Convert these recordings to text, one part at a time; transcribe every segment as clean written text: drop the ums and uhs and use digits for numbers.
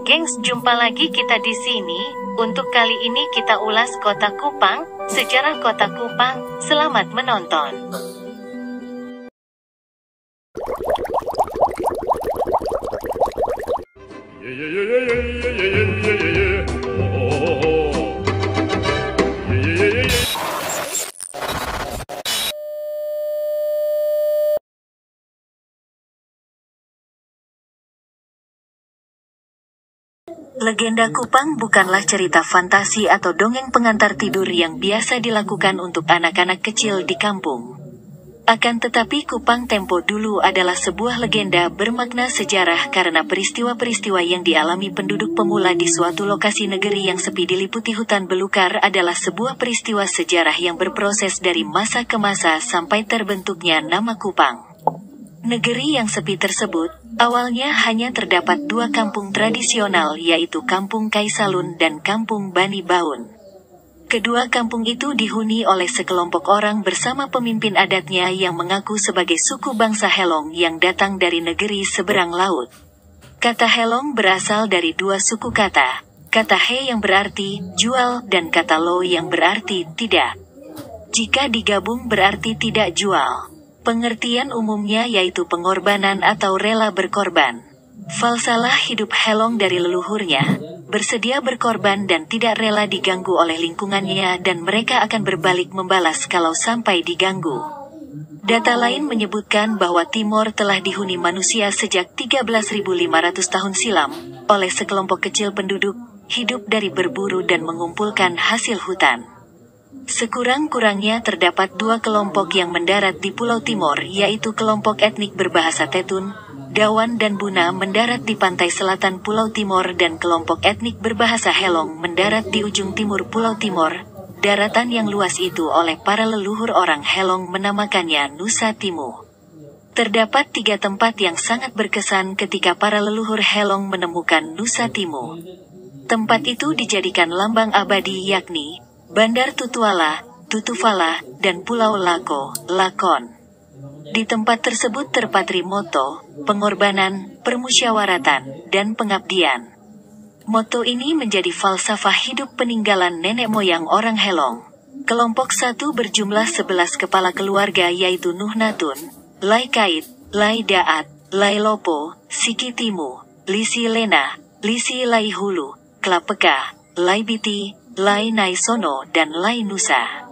gengs, jumpa lagi kita di sini. Untuk kali ini kita ulas Kota Kupang, sejarah Kota Kupang. Selamat menonton. Legenda Kupang bukanlah cerita fantasi atau dongeng pengantar tidur yang biasa dilakukan untuk anak-anak kecil di kampung. Akan tetapi Kupang tempo dulu adalah sebuah legenda bermakna sejarah karena peristiwa-peristiwa yang dialami penduduk pemula di suatu lokasi negeri yang sepi diliputi hutan belukar adalah sebuah peristiwa sejarah yang berproses dari masa ke masa sampai terbentuknya nama Kupang. Negeri yang sepi tersebut, awalnya hanya terdapat dua kampung tradisional yaitu Kampung Kaisalun dan Kampung Bani Baun. Kedua kampung itu dihuni oleh sekelompok orang bersama pemimpin adatnya yang mengaku sebagai suku bangsa Helong yang datang dari negeri seberang laut. Kata Helong berasal dari dua suku kata He yang berarti jual dan kata Lo yang berarti tidak. Jika digabung berarti tidak jual. Pengertian umumnya yaitu pengorbanan atau rela berkorban. Falsalah hidup Helong dari leluhurnya, bersedia berkorban dan tidak rela diganggu oleh lingkungannya dan mereka akan berbalik membalas kalau sampai diganggu. Data lain menyebutkan bahwa Timor telah dihuni manusia sejak 13.500 tahun silam, oleh sekelompok kecil penduduk, hidup dari berburu dan mengumpulkan hasil hutan. Sekurang-kurangnya terdapat dua kelompok yang mendarat di Pulau Timor yaitu kelompok etnik berbahasa Tetun, Dawan dan Buna mendarat di pantai selatan Pulau Timor dan kelompok etnik berbahasa Helong mendarat di ujung timur Pulau Timor. Daratan yang luas itu oleh para leluhur orang Helong menamakannya Nusa Timu. Terdapat tiga tempat yang sangat berkesan ketika para leluhur Helong menemukan Nusa Timu. Tempat itu dijadikan lambang abadi yakni Bandar Tutuala, Tutufala, dan Pulau Lako, Lakon. Di tempat tersebut terpatri moto, pengorbanan, permusyawaratan, dan pengabdian. Moto ini menjadi falsafah hidup peninggalan nenek moyang orang Helong. Kelompok 1 berjumlah 11 kepala keluarga yaitu Nuh Natun, Lai Kait, Lai Daat, Lai Lopo, Siki Timu, Lisi Lena, Lisi Lai Hulu, Klapeka, Lai Biti, Lai Naisono dan Lai Nusa.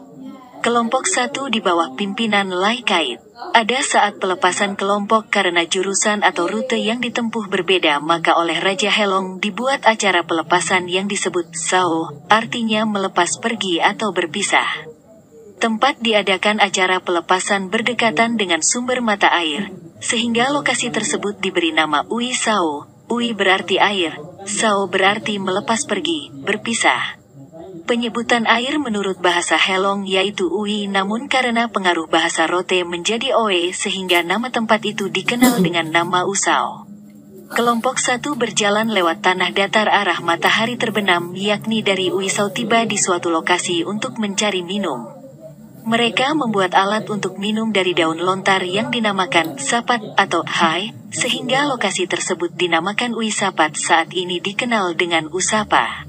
Kelompok 1 di bawah pimpinan Lai Kait. Ada saat pelepasan kelompok karena jurusan atau rute yang ditempuh berbeda maka oleh Raja Helong dibuat acara pelepasan yang disebut Sao, artinya melepas pergi atau berpisah. Tempat diadakan acara pelepasan berdekatan dengan sumber mata air, sehingga lokasi tersebut diberi nama Ui Sao. Ui berarti air, Sao berarti melepas pergi, berpisah. Penyebutan air menurut bahasa Helong yaitu Ui namun karena pengaruh bahasa Rote menjadi Oe sehingga nama tempat itu dikenal dengan nama Usao. Kelompok 1 berjalan lewat tanah datar arah matahari terbenam yakni dari Uisao tiba di suatu lokasi untuk mencari minum. Mereka membuat alat untuk minum dari daun lontar yang dinamakan sapat atau hai, sehingga lokasi tersebut dinamakan Uisapat saat ini dikenal dengan Usapa.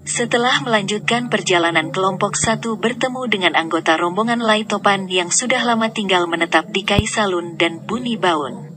Setelah melanjutkan perjalanan kelompok 1 bertemu dengan anggota rombongan Lai Topan yang sudah lama tinggal menetap di Kaisalun dan Buni Baun.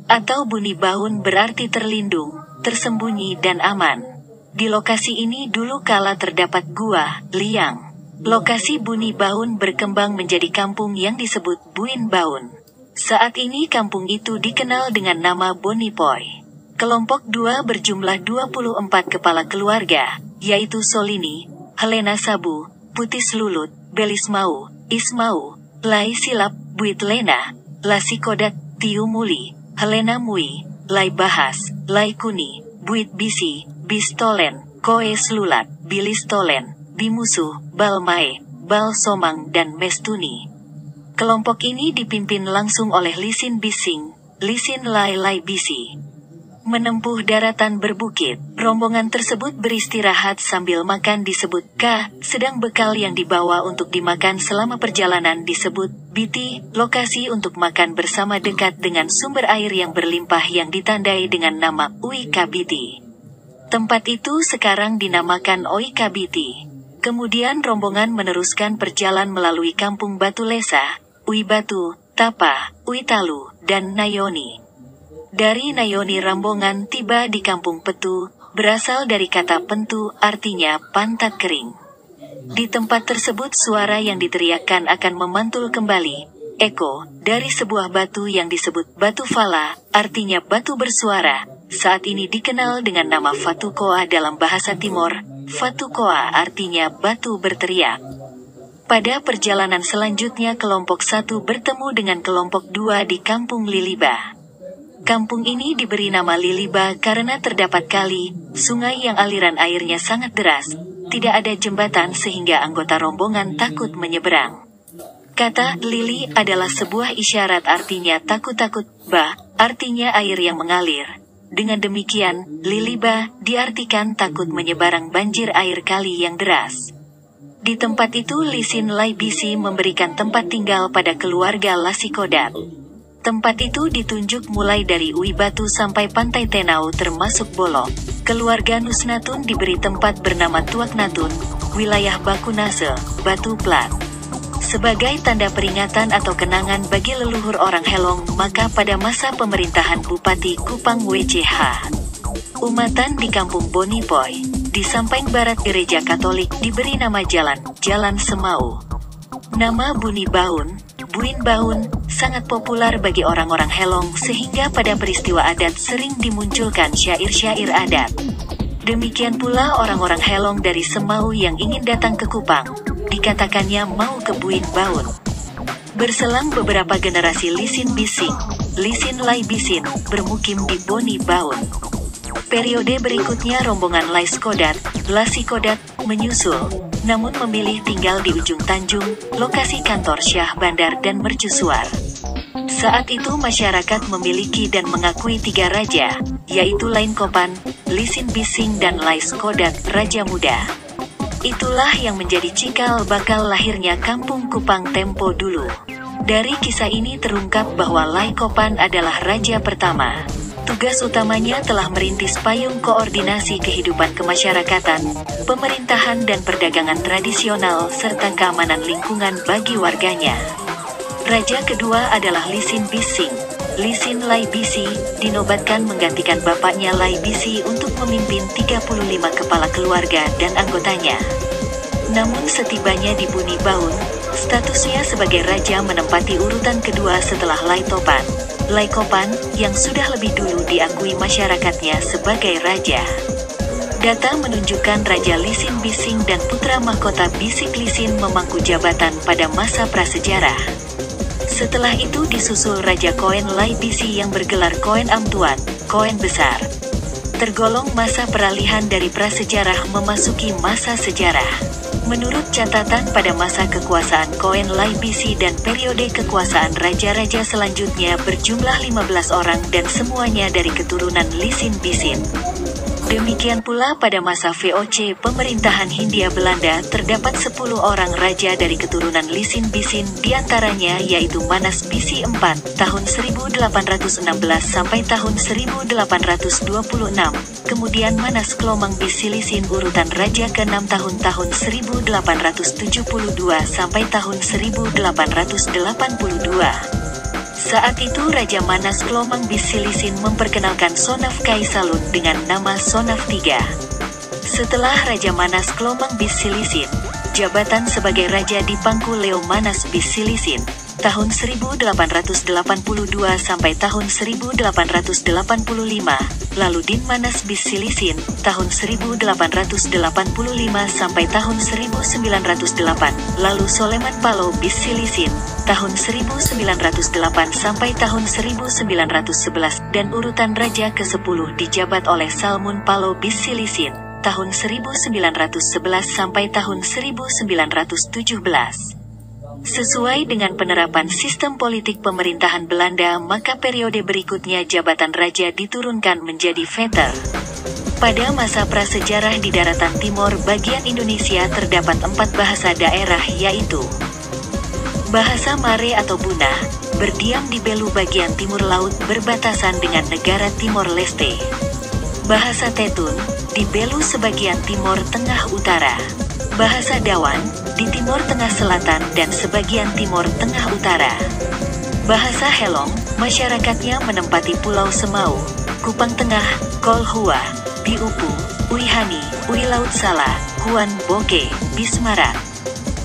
Atau Buni Baun berarti terlindung, tersembunyi dan aman. Di lokasi ini dulu kala terdapat gua, liang. Lokasi Buni Baun berkembang menjadi kampung yang disebut Buin Baun. Saat ini kampung itu dikenal dengan nama Bonipoy. Kelompok 2 berjumlah 24 kepala keluarga, yaitu Solini, Helena Sabu, Putis Lulut, Belismau, Ismau, Lai Silap, Buit Lena, Lasikodat, Tiu Muli, Helena Mui, Lai Bahas, Lai Kuni, Buit Bisi, Bistolen, Koe Slulat, Bilistolen, Bimusu, Balmae, Bal Somang dan Mestuni. Kelompok ini dipimpin langsung oleh Lisin Bising, Lisin Lai Lai Bisi. Menempuh daratan berbukit, rombongan tersebut beristirahat sambil makan disebut ka, sedang bekal yang dibawa untuk dimakan selama perjalanan disebut biti, lokasi untuk makan bersama dekat dengan sumber air yang berlimpah yang ditandai dengan nama Ui Kabiti. Tempat itu sekarang dinamakan Oikabiti. Kemudian rombongan meneruskan perjalanan melalui Kampung Batu Lesa, Uibatu, Tapa, Uitalu, dan Nayoni. Dari Nayoni rombongan tiba di Kampung Petu, berasal dari kata pentu, artinya pantat kering. Di tempat tersebut suara yang diteriakkan akan memantul kembali, eko, dari sebuah batu yang disebut Batu Fala, artinya batu bersuara, saat ini dikenal dengan nama Fatukoa dalam bahasa Timor. Fatukoa artinya batu berteriak. Pada perjalanan selanjutnya kelompok 1 bertemu dengan kelompok 2 di Kampung Liliba. Kampung ini diberi nama Liliba karena terdapat kali, sungai yang aliran airnya sangat deras, tidak ada jembatan sehingga anggota rombongan takut menyeberang. Kata lili adalah sebuah isyarat artinya takut-takut, ba, artinya air yang mengalir. Dengan demikian, Liliba diartikan takut menyeberang banjir air kali yang deras. Di tempat itu Lisin Laibisi memberikan tempat tinggal pada keluarga Lasikodat. Tempat itu ditunjuk mulai dari Uibatu sampai Pantai Tenau termasuk Bolok. Keluarga Nusnatun diberi tempat bernama Tuaknatun, wilayah Bakunase, Batu Plat. Sebagai tanda peringatan atau kenangan bagi leluhur orang Helong, maka pada masa pemerintahan Bupati Kupang WCH, umatan di Kampung Bonipoy, di samping barat gereja Katolik diberi nama Jalan Semau. Nama Buni Baun, Buin Baun, sangat populer bagi orang-orang Helong sehingga pada peristiwa adat sering dimunculkan syair-syair adat. Demikian pula orang-orang Helong dari Semau yang ingin datang ke Kupang, dikatakannya mau ke Buin Baun. Berselang beberapa generasi Lisin Bising, Lisin Laibisin, bermukim di Boni Baun. Periode berikutnya rombongan Lasikodat, menyusul, namun memilih tinggal di ujung Tanjung, lokasi kantor Syah Bandar dan Mercusuar. Saat itu masyarakat memiliki dan mengakui 3 raja, yaitu Lainkopan, Lisin Bising dan Laiskodat, Raja Muda. Itulah yang menjadi cikal bakal lahirnya Kampung Kupang tempo dulu. Dari kisah ini terungkap bahwa Lainkopan adalah raja pertama. Tugas utamanya telah merintis payung koordinasi kehidupan kemasyarakatan, pemerintahan dan perdagangan tradisional serta keamanan lingkungan bagi warganya. Raja kedua adalah Lisin Bising. Lisin Laibisi dinobatkan menggantikan bapaknya Laibisi untuk memimpin 35 kepala keluarga dan anggotanya. Namun setibanya di Buni Baun, statusnya sebagai raja menempati urutan kedua setelah Laikopan, yang sudah lebih dulu diakui masyarakatnya sebagai raja. Data menunjukkan Raja Lisin Bising dan putra mahkota Bisik Lisin memangku jabatan pada masa prasejarah. Setelah itu disusul Raja Koen Laibisi yang bergelar Koen Amtuan, Koen Besar. Tergolong masa peralihan dari prasejarah memasuki masa sejarah. Menurut catatan pada masa kekuasaan Koen Laibisi dan periode kekuasaan raja-raja selanjutnya berjumlah 15 orang dan semuanya dari keturunan Lisin Bisin. Demikian pula pada masa VOC pemerintahan Hindia Belanda terdapat 10 orang raja dari keturunan Lisin Bisin, diantaranya yaitu Manas Bisi IV tahun 1816 sampai tahun 1826, kemudian Manas Klomang Bisi Lisin urutan raja ke-6 tahun 1872 sampai tahun 1882. Saat itu Raja Manas Klomang Bisi Lisin memperkenalkan Sonaf Kaisalun dengan nama Sonaf III. Setelah Raja Manas Klomang Bisi Lisin, jabatan sebagai raja dipangku Leo Manas Bisi Lisin, tahun 1882 sampai tahun 1885, lalu Din Manas Bisi Lisin, tahun 1885 sampai tahun 1908, lalu Soleman Palo Bisi Lisin, tahun 1908 sampai tahun 1911, dan urutan raja ke-10 dijabat oleh Salmun Palo Bisi Lisin, tahun 1911 sampai tahun 1917. Sesuai dengan penerapan sistem politik pemerintahan Belanda, maka periode berikutnya jabatan raja diturunkan menjadi veter. Pada masa prasejarah di daratan timur bagian Indonesia terdapat 4 bahasa daerah yaitu bahasa Mare atau Buna, berdiam di Belu bagian timur laut berbatasan dengan negara Timor Leste. Bahasa Tetun, di Belu sebagian timur tengah utara. Bahasa Dawan, di timur tengah selatan dan sebagian timur tengah utara. Bahasa Helong, masyarakatnya menempati Pulau Semau, Kupang Tengah, Kolhua, Biupu, Uihani, Ui Laut Sala, Huan Boke, Bismara.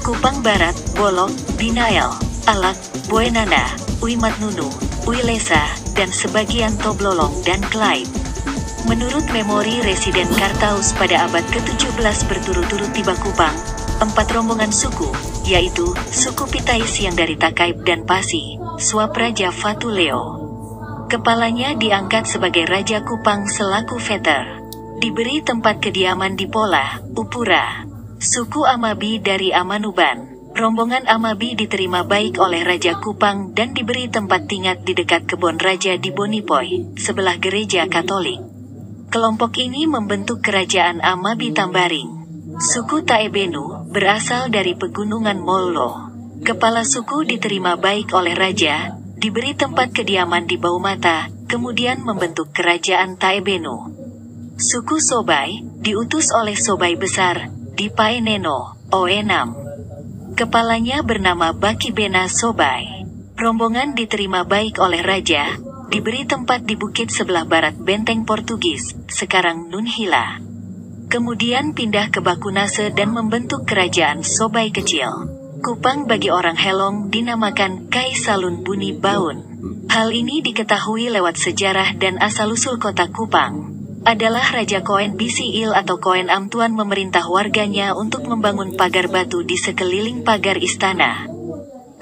Kupang Barat, Bolok, Binael, Alak, Boenana, Ui Matnunu, Ui Lesa, dan sebagian Toblolong dan Clyde. Menurut memori Residen Kartaus pada abad ke-17 berturut-turut tiba Kupang, 4 rombongan suku, yaitu suku Pitais yang dari Takaib dan Pasi, suap Raja Fatuleo. Kepalanya diangkat sebagai Raja Kupang selaku Veter. Diberi tempat kediaman di Pola, Upura. Suku Amabi dari Amanuban. Rombongan Amabi diterima baik oleh Raja Kupang dan diberi tempat tinggal di dekat kebun raja di Bonipoy, sebelah gereja Katolik. Kelompok ini membentuk kerajaan Amabi Tambaring. Suku Taebenu berasal dari pegunungan Mollo. Kepala suku diterima baik oleh raja, diberi tempat kediaman di Baumata, kemudian membentuk kerajaan Taebenu. Suku Sobai diutus oleh Sobai Besar di Paeneno, Oenam. Kepalanya bernama Bakibena Sobai. Rombongan diterima baik oleh raja, diberi tempat di bukit sebelah barat benteng Portugis, sekarang Nunhila. Kemudian pindah ke Bakunase dan membentuk kerajaan Sobai kecil. Kupang bagi orang Helong dinamakan Kai Salun Buni Baun. Hal ini diketahui lewat sejarah dan asal-usul kota Kupang. Adalah Raja Koen Bisi Il atau Koen Amtuan memerintah warganya untuk membangun pagar batu di sekeliling pagar istana.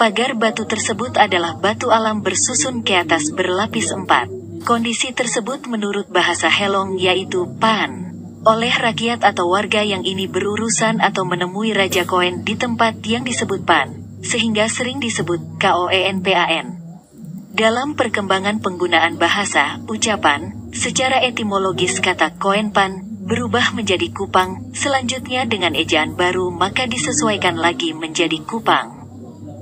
Pagar batu tersebut adalah batu alam bersusun ke atas berlapis 4. Kondisi tersebut menurut bahasa Helong yaitu pan. Oleh rakyat atau warga yang ini berurusan atau menemui Raja Koen di tempat yang disebut pan, sehingga sering disebut Koenpan. Dalam perkembangan penggunaan bahasa, ucapan, secara etimologis kata Koenpan berubah menjadi Kupang, selanjutnya dengan ejaan baru maka disesuaikan lagi menjadi Kupang.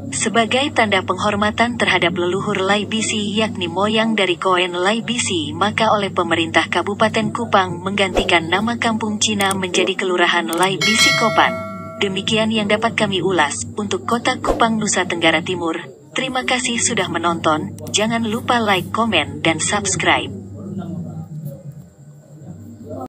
Sebagai tanda penghormatan terhadap leluhur Lai Bisi yakni moyang dari Koen Lai Bisi, maka oleh pemerintah Kabupaten Kupang menggantikan nama kampung Cina menjadi Kelurahan Lai Bisi Kopan. Demikian yang dapat kami ulas untuk kota Kupang, Nusa Tenggara Timur. Terima kasih sudah menonton, jangan lupa like, komen, dan subscribe.